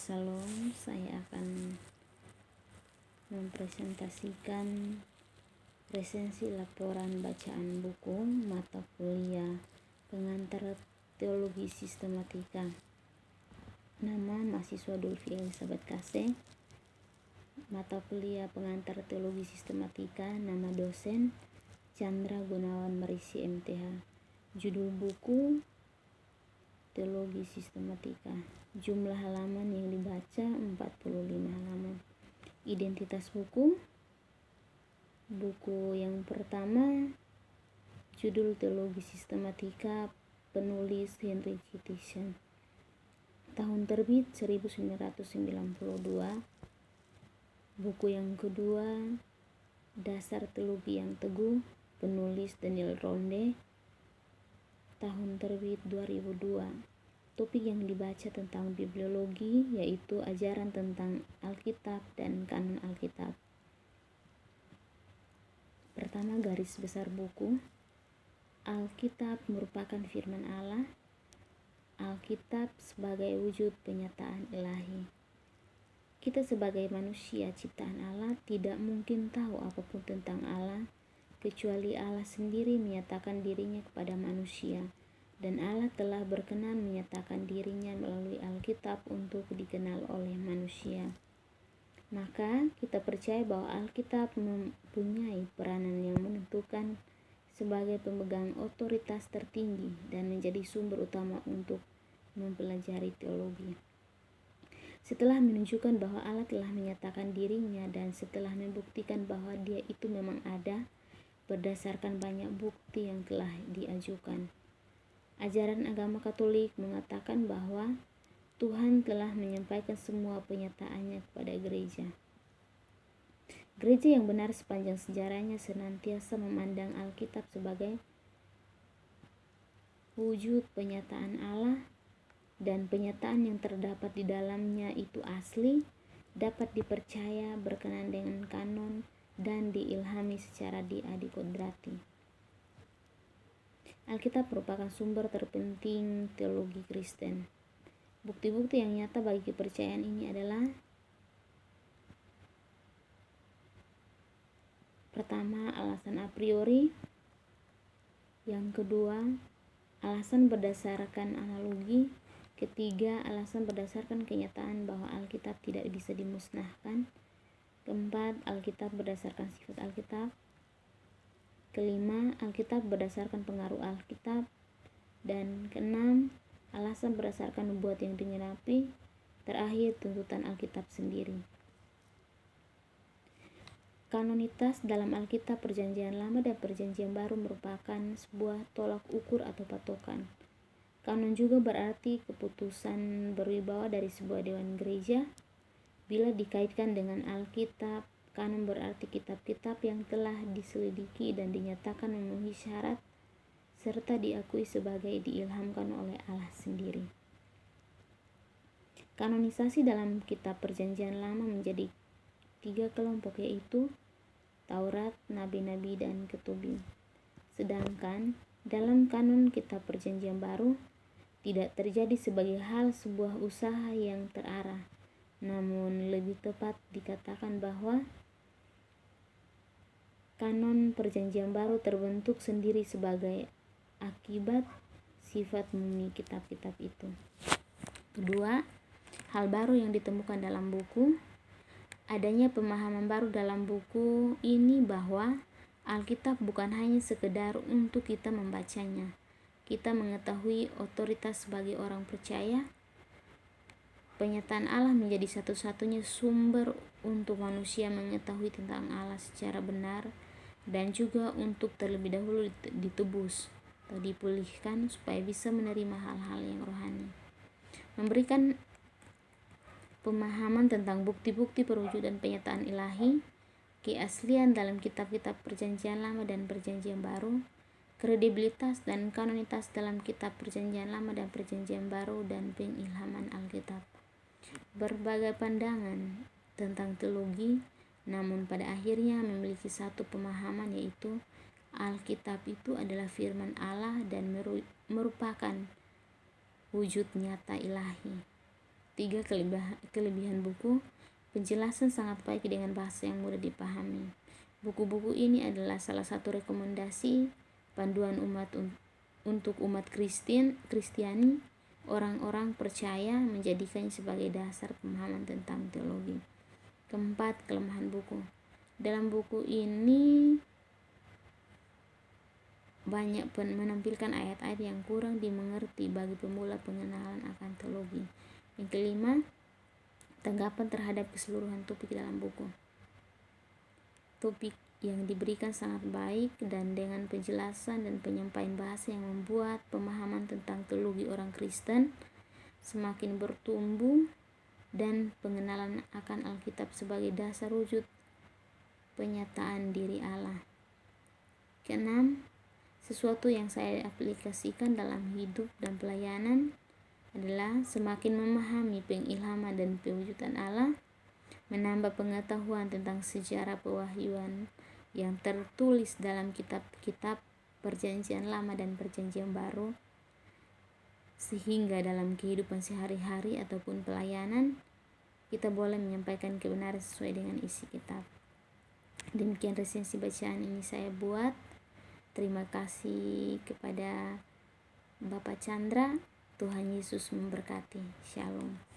Shalom, saya akan mempresentasikan resensi laporan bacaan buku mata kuliah pengantar teologi sistematika. Nama mahasiswa Dulfi Elizabeth Kase. Mata kuliah pengantar teologi sistematika. Nama dosen Chandra Gunawan Marisi MTH. Judul buku Teologi Sistematika. Jumlah halaman yang dibaca 45 halaman. Identitas buku. Buku yang pertama judul Teologi Sistematika, penulis Henry G. Tyson. Tahun terbit 1992. Buku yang kedua Dasar Teologi yang Teguh, penulis Daniel Ronde. Tahun terbit 2002. Topik yang dibaca tentang bibliologi, yaitu ajaran tentang Alkitab dan kanon Alkitab. Pertama, garis besar buku. Alkitab merupakan firman Allah. Alkitab sebagai wujud penyataan ilahi. Kita sebagai manusia ciptaan Allah tidak mungkin tahu apapun tentang Allah, kecuali Allah sendiri menyatakan dirinya kepada manusia, dan Allah telah berkenan menyatakan dirinya melalui Alkitab untuk dikenal oleh manusia. Maka kita percaya bahwa Alkitab mempunyai peranan yang menentukan sebagai pemegang otoritas tertinggi dan menjadi sumber utama untuk mempelajari teologi. Setelah menunjukkan bahwa Allah telah menyatakan dirinya dan setelah membuktikan bahwa Dia itu memang ada, berdasarkan banyak bukti yang telah diajukan. Ajaran agama Katolik mengatakan bahwa Tuhan telah menyampaikan semua penyataannya kepada gereja. Gereja yang benar sepanjang sejarahnya senantiasa memandang Alkitab sebagai wujud penyataan Allah, dan penyataan yang terdapat di dalamnya itu asli, dapat dipercaya, berkenan dengan kanon, dan diilhami secara diadikodrati. Alkitab merupakan sumber terpenting teologi Kristen. Bukti-bukti yang nyata bagi kepercayaan ini adalah: pertama, alasan a priori. Yang kedua, alasan berdasarkan analogi. Ketiga, alasan berdasarkan kenyataan bahwa Alkitab tidak bisa dimusnahkan. Keempat, Alkitab berdasarkan sifat Alkitab. Kelima, Alkitab berdasarkan pengaruh Alkitab. Dan keenam, alasan berdasarkan nubuat yang digenapi. Terakhir, tuntutan Alkitab sendiri. Kanonitas dalam Alkitab Perjanjian Lama dan Perjanjian Baru merupakan sebuah tolak ukur atau patokan. Kanon juga berarti keputusan berwibawa dari sebuah dewan gereja. Bila dikaitkan dengan Alkitab, kanon berarti kitab-kitab yang telah diselidiki dan dinyatakan memenuhi syarat serta diakui sebagai diilhamkan oleh Allah sendiri. Kanonisasi dalam kitab Perjanjian Lama menjadi 3 kelompok, yaitu Taurat, Nabi-Nabi, dan Ketubim. Sedangkan dalam kanon kitab Perjanjian Baru tidak terjadi sebagai hal sebuah usaha yang terarah, namun lebih tepat dikatakan bahwa kanon Perjanjian Baru terbentuk sendiri sebagai akibat sifat murni kitab-kitab itu. Kedua, hal baru yang ditemukan dalam buku. Adanya pemahaman baru dalam buku ini bahwa Alkitab bukan hanya sekedar untuk kita membacanya. Kita mengetahui otoritas sebagai orang percaya. Penyataan Allah menjadi satu-satunya sumber untuk manusia mengetahui tentang Allah secara benar, dan juga untuk terlebih dahulu ditebus atau dipulihkan supaya bisa menerima hal-hal yang rohani. Memberikan pemahaman tentang bukti-bukti perwujudan penyataan ilahi, keaslian dalam kitab-kitab Perjanjian Lama dan Perjanjian Baru, kredibilitas dan kanonitas dalam kitab Perjanjian Lama dan Perjanjian Baru, dan pengilhaman Alkitab. Berbagai pandangan tentang teologi, namun pada akhirnya memiliki satu pemahaman, yaitu Alkitab itu adalah firman Allah dan merupakan wujud nyata ilahi. 3. Kelebihan buku. Penjelasan sangat baik dengan bahasa yang mudah dipahami. Buku-buku ini adalah salah satu rekomendasi panduan untuk umat Kristiani, orang-orang percaya, menjadikannya sebagai dasar pemahaman tentang teologi. Keempat, kelemahan buku. Dalam buku ini banyak menampilkan ayat-ayat yang kurang dimengerti bagi pemula pengenalan akan teologi. Yang kelima, tanggapan terhadap keseluruhan topik dalam buku. Topik yang diberikan sangat baik dan dengan penjelasan dan penyampaian bahasa yang membuat pemahaman tentang teologi orang Kristen semakin bertumbuh dan pengenalan akan Alkitab sebagai dasar wujud penyataan diri Allah. Keenam, sesuatu yang saya aplikasikan dalam hidup dan pelayanan adalah semakin memahami pengilhaman dan pewujudan Allah, menambah pengetahuan tentang sejarah pewahyuan yang tertulis dalam kitab-kitab Perjanjian Lama dan Perjanjian Baru, sehingga dalam kehidupan sehari-hari ataupun pelayanan kita boleh menyampaikan kebenaran sesuai dengan isi kitab. Demikian resensi bacaan ini saya buat. Terima kasih kepada Bapak Chandra. Tuhan Yesus memberkati. Shalom.